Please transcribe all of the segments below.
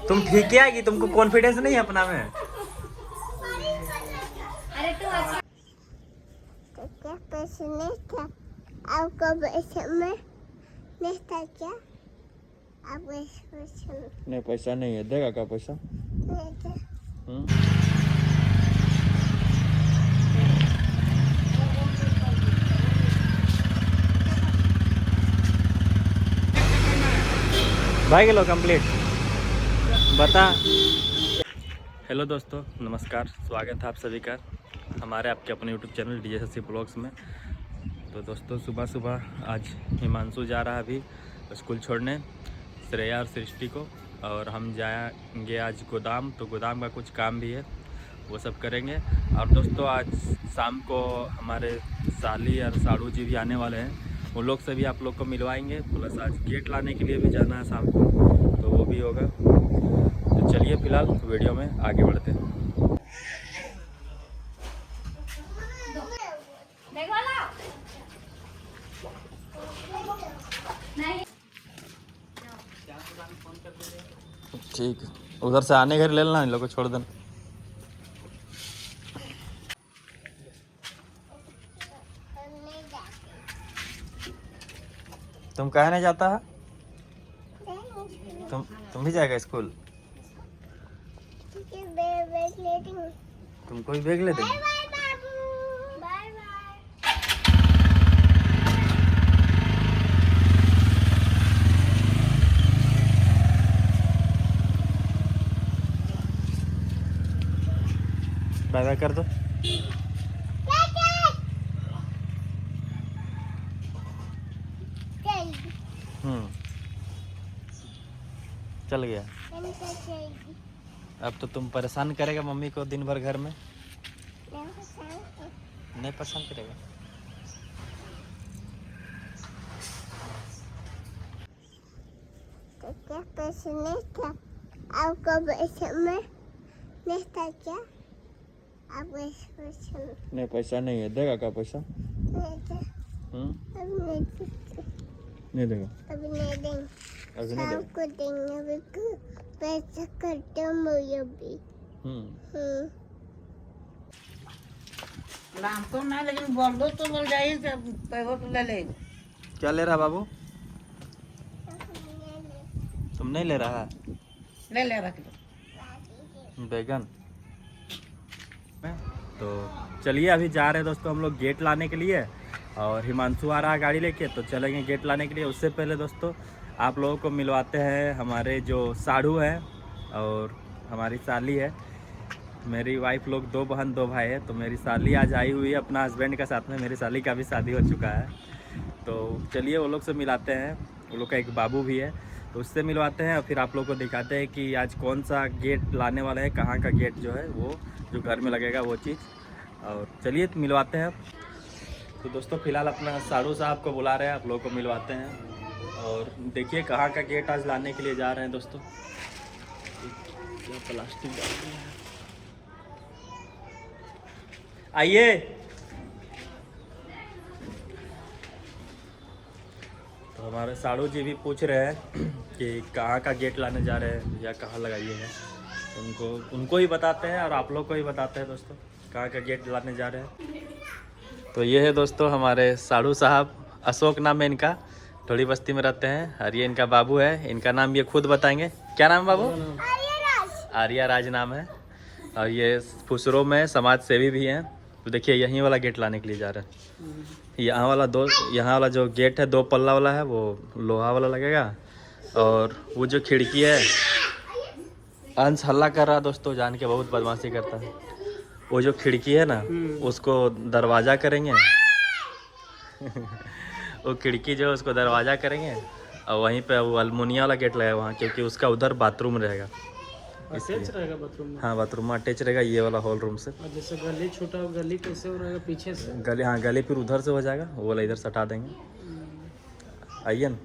तुम ठीक ही आएगी, तुमको कॉन्फिडेंस नहीं है अपना में? अरे तू अच्छा क्या पैसे नहीं था आपको, पैसे में नहीं था क्या? आप पैसे नहीं पैसा नहीं है, देगा क्या पैसा? नहीं था। भाई किलो कंप्लीट बता। हेलो दोस्तों, नमस्कार, स्वागत है आप सभी का हमारे आपके अपने यूट्यूब चैनल DSSC ब्लॉग्स में। तो दोस्तों सुबह सुबह आज हिमांशु जा रहा है अभी स्कूल छोड़ने श्रेया और सृष्टि को, और हम जाएंगे आज गोदाम। तो गोदाम का कुछ काम भी है, वो सब करेंगे। और दोस्तों आज शाम को हमारे साली और साड़ू जी भी आने वाले हैं, वो लोग से भी आप लोग को मिलवाएंगे। प्लस आज गेट लाने के लिए भी जाना है शाम को, तो वो भी होगा। तो चलिए फिलहाल वीडियो में आगे बढ़ते हैं। देखो ला नहीं ठीक है, उधर से आने घर ले लेना, इन लोग को छोड़ देना। तुम कहाँ नहीं जाता है? तुम भी जाएगा स्कूल? तुमको भी बैग ले देंगे। Bye bye. बाय बाय कर दो। चल गया। अब तो तुम परेशान करेगा मम्मी को दिन भर घर में? नहीं परेशान करेगा। तो क्या पैसे नहीं था आपको, पैसे में नहीं था क्या? आप पैसे नहीं पैसा नहीं है, देगा क्या पैसा? नहीं था। अभी नहीं देंगे। नहीं देगा, अभी नहीं देंगे, अभी नहीं शाम देगा। को देंगे। अभी पैसा खत्म हो गया अभी। नाम तो ना, लेकिन बोल दो तो बोल जाइए, पैसा तो ले ले। क्या ले रहा बाबू? तुम नहीं ले रहा? ले ले रख लो। बैगन। तो चलिए अभी जा रहे हैं दोस्तों हम लोग गेट लाने के लिए, और हिमांशु आ रहा है गाड़ी लेके, तो चलेंगे गेट लाने के लिए। उससे पहले दोस्तों आप लोगों को मिलवाते हैं हमारे जो साड़ू है और हमारी साली है। मेरी वाइफ लोग 2 बहन 2 भाई है, तो मेरी साली आज आई हुई है अपना हस्बैंड के साथ में। मेरी साली का भी शादी हो चुका है, तो चलिए वो लोग से मिलाते हैं। वो लोग का एक बाबू भी है, तो उससे मिलवाते हैं और फिर आप लोग को दिखाते हैं कि आज कौन सा गेट लाने वाला है, कहाँ का गेट जो है वो जो घर में लगेगा वो चीज़। और चलिए तो मिलवाते हैं। तो दोस्तों फिलहाल अपना साड़ू साहब को बुला रहे हैं, आप लोगों को मिलवाते हैं। और देखिए कहाँ का गेट आज लाने के लिए जा रहे हैं दोस्तों। क्या प्लास्टिक डाल दिया है। आइए। तो हमारे साड़ू जी भी पूछ रहे हैं कि कहाँ का गेट लाने जा रहे हैं या कहाँ लगाइए हैं। उनको ही बताते हैं और आप लोग को ही बताते हैं दोस्तों कहाँ का गेट लाने जा रहे हैं। तो ये है दोस्तों हमारे साड़ू साहब, अशोक नाम है इनका, थोड़ी बस्ती में रहते हैं। और ये इनका बाबू है, इनका नाम ये खुद बताएंगे। क्या नाम है बाबू? आर्या राज नाम है। और ये फुसरो में समाज सेवी भी हैं। तो देखिए यहीं वाला गेट लाने के लिए जा रहे हैं। यहाँ वाला जो गेट है 2 पल्ला वाला है, वो लोहा वाला लगेगा। और वो जो खिड़की है, अंश हल्ला कर रहा है दोस्तों, जान के बहुत बदमाशी करता है। वो जो खिड़की है ना उसको दरवाज़ा करेंगे। वो खिड़की जो है उसको दरवाज़ा करेंगे, और वहीं पे वो अल्मुनिया वाला गेट लगेगा वहाँ, क्योंकि उसका उधर बाथरूम रहेगा। अटैच रहेगा बाथरूम में? हाँ बाथरूम अटैच रहेगा ये वाला हॉल रूम से। और जैसे गली छोटा, गली कैसे हो रहेगा पीछे से? गली, हाँ गली फिर उधर से हो जाएगा, वो वाला इधर सटा देंगे। आइए ना,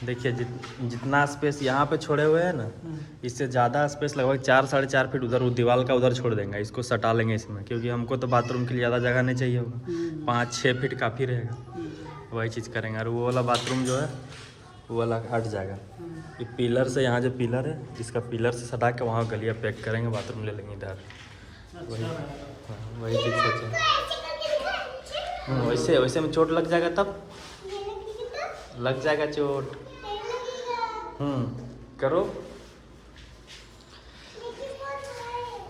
देखिए जितना स्पेस यहाँ पे छोड़े हुए हैं ना, इससे ज़्यादा स्पेस लगभग 4 साढ़े 4 फीट उधर दीवार का उधर छोड़ देंगे। इसको सटा लेंगे इसमें, क्योंकि हमको तो बाथरूम के लिए ज़्यादा जगह नहीं चाहिए होगा। 5-6 फीट काफ़ी रहेगा, वही चीज़ करेंगे। और वो वाला बाथरूम जो है वो वाला हट जाएगा। ये पिलर से, यहाँ जो पिलर है इसका पिलर से सटा के वहाँ गलिया पैक करेंगे, बाथरूम ले लेंगे इधर। वही हाँ, वही चीज़ सोचे। वैसे वैसे में चोट लग जाएगा, तब लग जाएगा चोट। करो।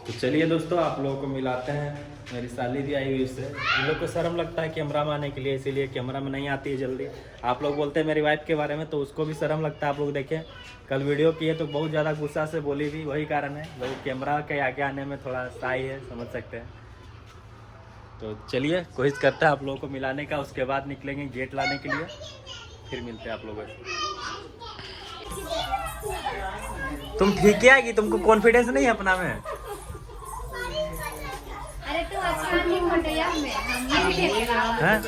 तो चलिए दोस्तों, आप लोगों को मिलाते हैं। मेरी साली भी आई हुई उससे। इन लोग को शर्म लगता है कैमरा में आने के लिए, इसीलिए कैमरा में नहीं आती है जल्दी। आप लोग बोलते हैं मेरी वाइफ के बारे में, तो उसको भी शर्म लगता है। आप लोग देखें, कल वीडियो की है तो बहुत ज़्यादा गुस्सा से बोली भी, वही कारण है। वही कैमरा के आगे आने में थोड़ा शाई है, समझ सकते हैं। तो चलिए कोशिश करते हैं आप लोगों को मिलाने का, उसके बाद निकलेंगे गेट लाने के लिए। फिर मिलते हैं आप लोगों से। तुम ठीक है कि तुमको कॉन्फिडेंस नहीं है अपना में? अरे तू अच्छा नहीं मोटिया में हम नहीं देखा। हैं?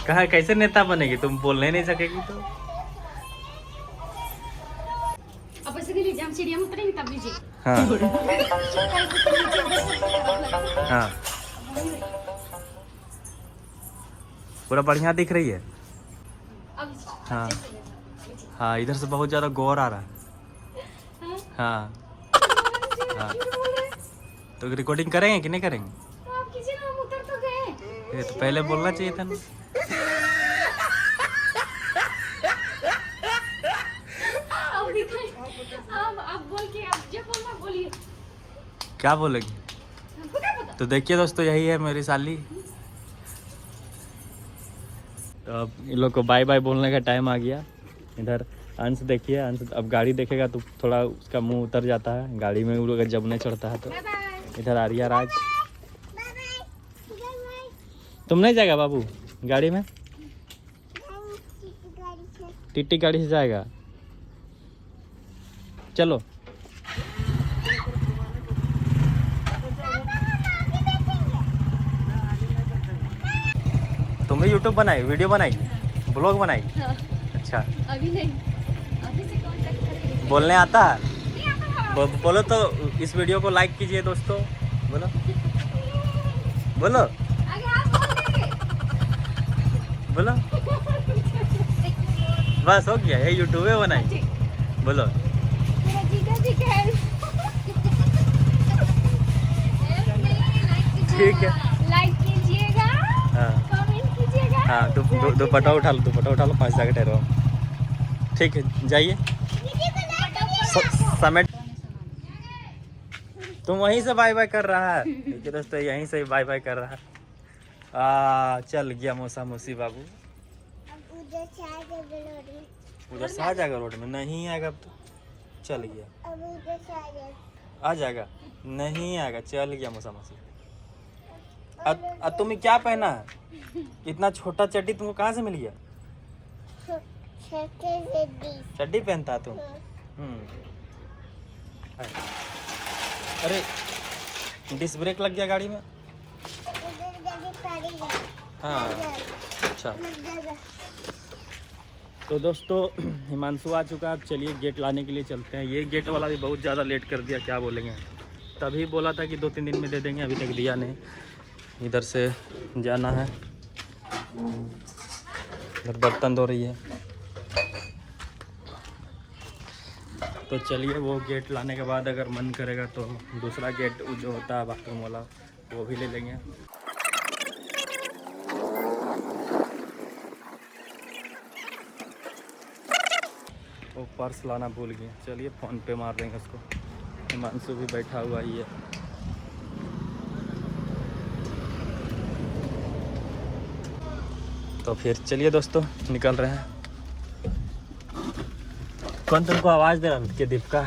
कहा कैसे नेता बनेगी? तुम बोलने नहीं सकेगी तो। अब ऐसे लीजिए, हम सीढ़ियाँ में उतरेंगे तब लीजिए। हाँ हाँ, पूरा बढ़िया दिख रही है। हाँ हाँ, इधर से बहुत ज़्यादा गौर आ रहा है। हाँ हाँ, तो रिकॉर्डिंग करेंगे कि नहीं करेंगे? आप कीजिए ना, हम उतर तो गए। ये तो पहले बोलना चाहिए था ना। आप बोल के, आप जब बोलना बोलिए। क्या बोलेगी? हमको क्या पता। तो देखिए दोस्तों, यही है मेरी साली। तो अब इन लोग को बाय बाय बोलने का टाइम आ गया। इधर अंश देखिए, अंश अब गाड़ी देखेगा तो थोड़ा उसका मुंह उतर जाता है गाड़ी में, वो लोग जब नहीं चढ़ता है तो। Bye bye. इधर आर्या राज। तुम नहीं जाएगा बाबू गाड़ी में? टीटी गाड़ी से जाएगा। चलो। तुम भी यूट्यूब बनाई, वीडियो बनाई, ब्लॉग बनाई? अच्छा, अभी नहीं, अभी से कांटेक्ट करेंगे। बोलने आता है? नहीं आता है। बोलो तो इस वीडियो को लाइक कीजिए दोस्तों। बोलो बोलो आगे आप बोल देंगे। बोलो। बस हो गया, ये यूट्यूब में बनाई। बोलो। मेरा जीजा जी का हेल्प। ठीक है। लाइक कीजिएगा, हाँ कमेंट कीजिएगा। हाँ, दुपट्टा उठा लो, दुपट्टा उठा लो, 5 जगह ठहरो। ठीक है, जाइए समेट। तुम वहीं से बाय बाय कर रहा है। देखिए दोस्तों, यहीं से बाय बाय कर रहा है। चल गया मौसा मौसी बाबू। उधर से आ जाएगा रोड में? नहीं आएगा अब तो। चल गया, आ जाएगा। नहीं आएगा, चल गया मौसा मौसी। तुम्हें क्या पहना है? इतना छोटा चड्डी तुमको कहाँ से मिल गया? चड्डी पहनता है तुम? अरे डिस्क ब्रेक लग गया गाड़ी में। हाँ अच्छा। तो दोस्तों, हिमांशु आ चुका है। अब चलिए गेट लाने के लिए चलते हैं। ये गेट वाला भी बहुत ज़्यादा लेट कर दिया, क्या बोलेंगे। तभी बोला था कि 2-3 दिन में दे देंगे, अभी तक दिया नहीं। इधर से जाना है, इधर बर्तन धो रही है। तो चलिए, वो गेट लाने के बाद अगर मन करेगा तो दूसरा गेट जो होता है बाथरूम वाला, वो भी ले लेंगे। वो पर्स लाना भूल गए। चलिए फ़ोन पे मार देंगे उसको। हिमांशु भी बैठा हुआ ही है। तो फिर चलिए दोस्तों, निकल रहे हैं। कौन तुमको आवाज़ दे रहा है? कि दीपका।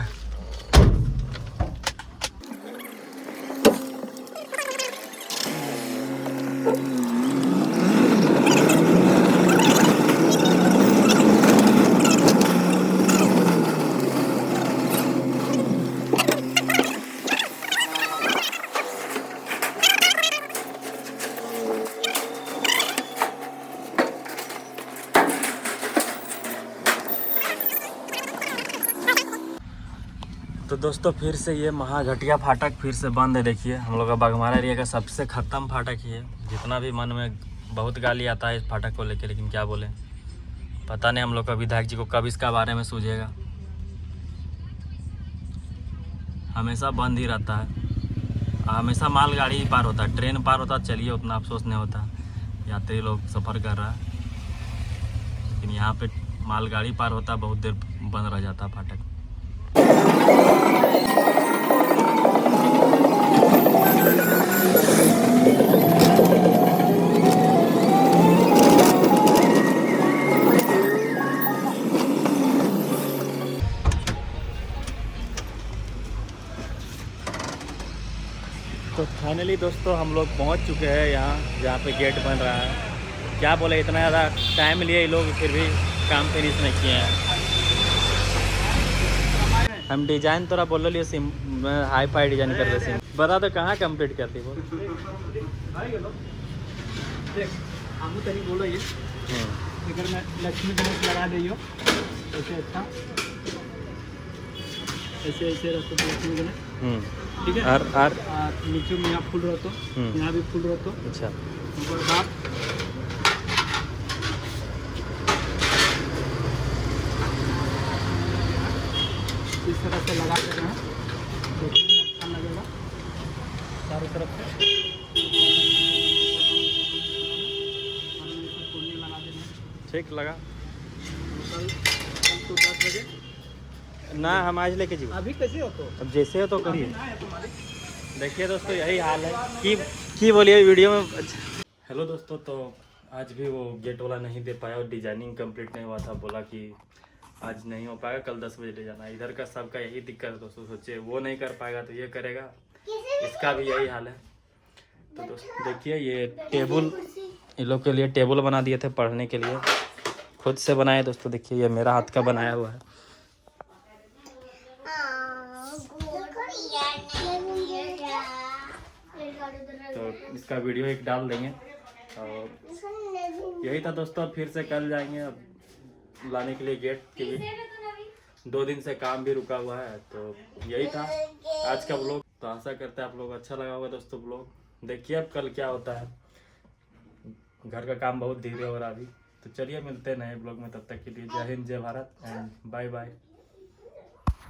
तो दोस्तों, फिर से ये महाघटिया फाटक फिर से बंद है। देखिए, हम लोग का बाघमारा एरिया का सबसे ख़त्म फाटक ही है। जितना भी मन में बहुत गाली आता है इस फाटक को लेकर, लेकिन क्या बोलें, पता नहीं हम लोग का विधायक जी को कब इसका बारे में सूझेगा। हमेशा बंद ही रहता है, हमेशा मालगाड़ी ही पार होता है, ट्रेन पार होता चलिए उतना अफसोस नहीं होता, यात्री लोग सफ़र कर रहा है। लेकिन यहाँ पे मालगाड़ी पार होता बहुत देर बंद रह जाता फाटक। तो फाइनली दोस्तों हम लोग पहुंच चुके हैं यहाँ जहाँ पे गेट बन रहा है। क्या बोले, इतना ज़्यादा टाइम लिए ये लोग फिर भी काम फिनिश नहीं किए हैं। हम डिज़ाइन थोड़ा बोल लिए सिम हाई फाई डिज़ाइन कर रहे सिम। बता तो कहाँ कंप्लीट करती वो। हम तरी बोलो ये अगर मैं लक्ष्मी गणेश लगा दियो ऐसे अच्छा ऐसे ऐसे रखो लक्ष्मी गणेश, ठीक है। और नीचे में यहाँ फूल रहतो, यहाँ भी फूल रहतो। अच्छा, ऊपर बात इस तरह से लगा देते हैं, देखने में अच्छा लगेगा चारों तरफ से। लगा देना ठीक लगा। कल तो 10 बजे ना हम आज लेके जीव, अभी कैसे हो तो अब जैसे हो तो करिए। देखिए दोस्तों यही हाल है कि बोलिए वीडियो में। हेलो दोस्तों, तो आज भी वो गेट वाला नहीं दे पाया और डिजाइनिंग कंप्लीट नहीं हुआ था। बोला कि आज नहीं हो पाएगा, कल 10 बजे ले जाना। इधर का सबका यही दिक्कत है दोस्तों। सोचे वो नहीं कर पाएगा तो ये करेगा, इसका भी यही हाल है। तो दोस्तों देखिए ये टेबल इन लोग के लिए टेबल बना दिए थे पढ़ने के लिए, खुद से बनाए दोस्तों। देखिए ये मेरा हाथ का बनाया हुआ है। तो इसका वीडियो एक डाल देंगे। और यही था दोस्तों, फिर से कल जाएंगे अब लाने के लिए गेट के भी 2 दिन से काम भी रुका हुआ है। तो यही था आज का ब्लॉग। तो आशा करते हैं आप लोग अच्छा लगा होगा दोस्तों ब्लॉग। देखिए अब कल क्या होता है, घर का काम बहुत धीरे हो रहा अभी। तो चलिए मिलते हैं नए ब्लॉग में, तब तक के लिए जय हिंद, जय भारत एंड बाय बाय।